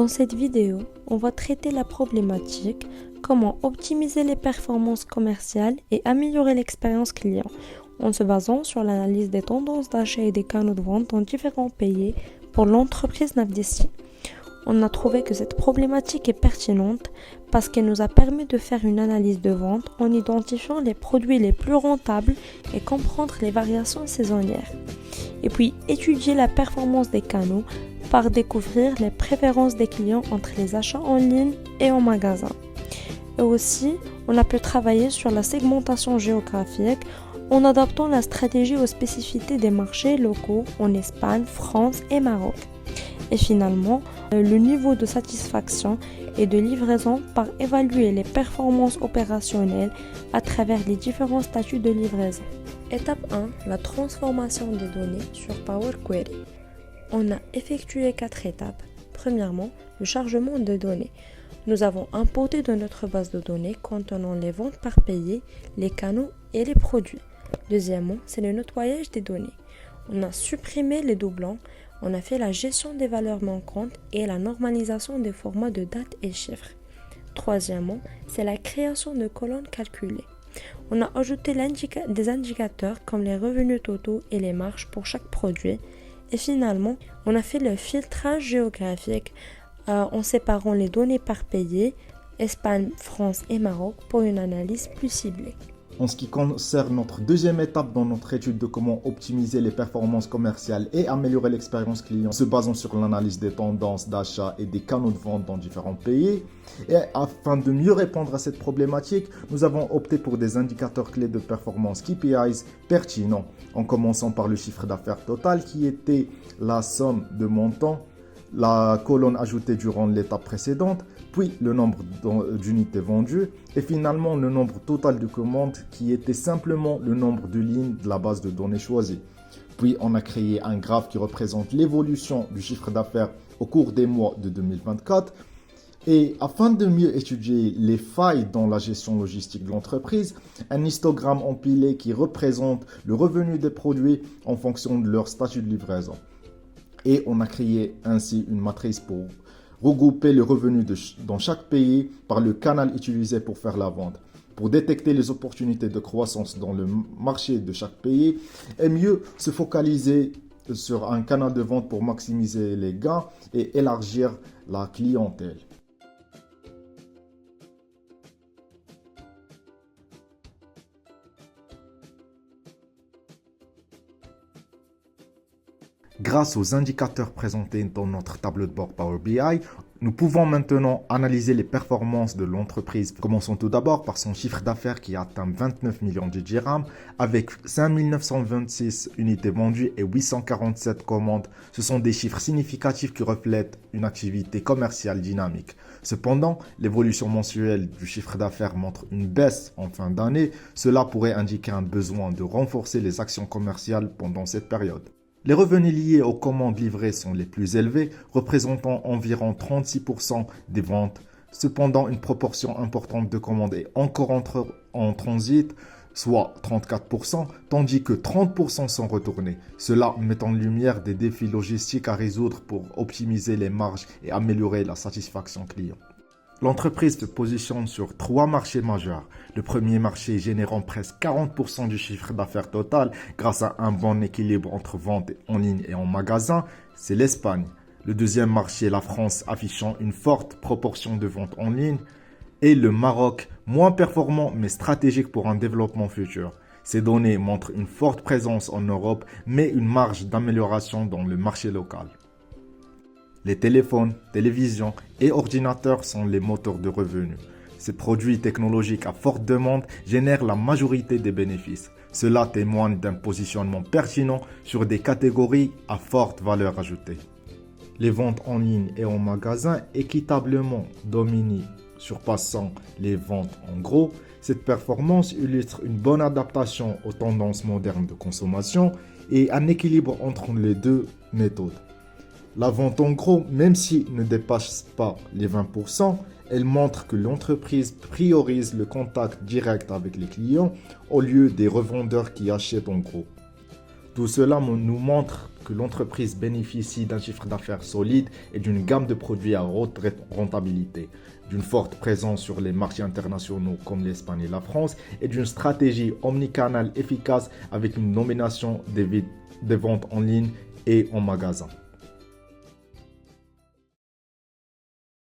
Dans cette vidéo, on va traiter la problématique comment optimiser les performances commerciales et améliorer l'expérience client en se basant sur l'analyse des tendances d'achat et des canaux de vente dans différents pays pour l'entreprise Navdessi. On a trouvé que cette problématique est pertinente parce qu'elle nous a permis de faire une analyse de vente en identifiant les produits les plus rentables et comprendre les variations saisonnières. Et puis étudier la performance des canaux par découvrir les préférences des clients entre les achats en ligne et en magasin. Et aussi, on a pu travailler sur la segmentation géographique en adaptant la stratégie aux spécificités des marchés locaux en Espagne, France et Maroc. Et finalement, le niveau de satisfaction et de livraison par évaluer les performances opérationnelles à travers les différents statuts de livraison. Étape 1, la transformation des données sur Power Query. On a effectué 4 étapes. Premièrement, le chargement de données. Nous avons importé de notre base de données contenant les ventes par pays, les canaux et les produits. Deuxièmement, c'est le nettoyage des données. On a supprimé les doublons, on a fait la gestion des valeurs manquantes et la normalisation des formats de dates et chiffres. Troisièmement, c'est la création de colonnes calculées. On a ajouté des indicateurs comme les revenus totaux et les marges pour chaque produit. Et finalement, on a fait le filtrage géographique en séparant les données par pays, Espagne, France et Maroc pour une analyse plus ciblée. En ce qui concerne notre deuxième étape dans notre étude de comment optimiser les performances commerciales et améliorer l'expérience client, se basant sur l'analyse des tendances d'achat et des canaux de vente dans différents pays. Et afin de mieux répondre à cette problématique, nous avons opté pour des indicateurs clés de performance KPIs pertinents, en commençant par le chiffre d'affaires total qui était la somme de montants, la colonne ajoutée durant l'étape précédente, puis le nombre d'unités vendues et finalement le nombre total de commandes qui était simplement le nombre de lignes de la base de données choisie. Puis on a créé un graphe qui représente l'évolution du chiffre d'affaires au cours des mois de 2024. Et afin de mieux étudier les failles dans la gestion logistique de l'entreprise, un histogramme empilé qui représente le revenu des produits en fonction de leur statut de livraison. Et on a créé ainsi une matrice pour regrouper le revenu dans chaque pays par le canal utilisé pour faire la vente, pour détecter les opportunités de croissance dans le marché de chaque pays et mieux se focaliser sur un canal de vente pour maximiser les gains et élargir la clientèle. Grâce aux indicateurs présentés dans notre tableau de bord Power BI, nous pouvons maintenant analyser les performances de l'entreprise. Commençons tout d'abord par son chiffre d'affaires qui atteint 29 millions de dirhams avec 5 926 unités vendues et 847 commandes. Ce sont des chiffres significatifs qui reflètent une activité commerciale dynamique. Cependant, l'évolution mensuelle du chiffre d'affaires montre une baisse en fin d'année. Cela pourrait indiquer un besoin de renforcer les actions commerciales pendant cette période. Les revenus liés aux commandes livrées sont les plus élevés, représentant environ 36% des ventes. Cependant, une proportion importante de commandes est encore en transit, soit 34%, tandis que 30% sont retournées. Cela met en lumière des défis logistiques à résoudre pour optimiser les marges et améliorer la satisfaction client. L'entreprise se positionne sur 3 marchés majeurs. Le premier marché générant presque 40% du chiffre d'affaires total grâce à un bon équilibre entre ventes en ligne et en magasin, c'est l'Espagne. Le deuxième marché, la France, affichant une forte proportion de ventes en ligne. Et le Maroc, moins performant mais stratégique pour un développement futur. Ces données montrent une forte présence en Europe mais une marge d'amélioration dans le marché local. Les téléphones, télévisions et ordinateurs sont les moteurs de revenus. Ces produits technologiques à forte demande génèrent la majorité des bénéfices. Cela témoigne d'un positionnement pertinent sur des catégories à forte valeur ajoutée. Les ventes en ligne et en magasin équitablement dominent, surpassant les ventes en gros. Cette performance illustre une bonne adaptation aux tendances modernes de consommation et un équilibre entre les deux méthodes. La vente en gros, même s'il ne dépasse pas les 20%, elle montre que l'entreprise priorise le contact direct avec les clients au lieu des revendeurs qui achètent en gros. Tout cela nous montre que l'entreprise bénéficie d'un chiffre d'affaires solide et d'une gamme de produits à haute rentabilité, d'une forte présence sur les marchés internationaux comme l'Espagne et la France et d'une stratégie omnicanale efficace avec une domination des ventes en ligne et en magasin.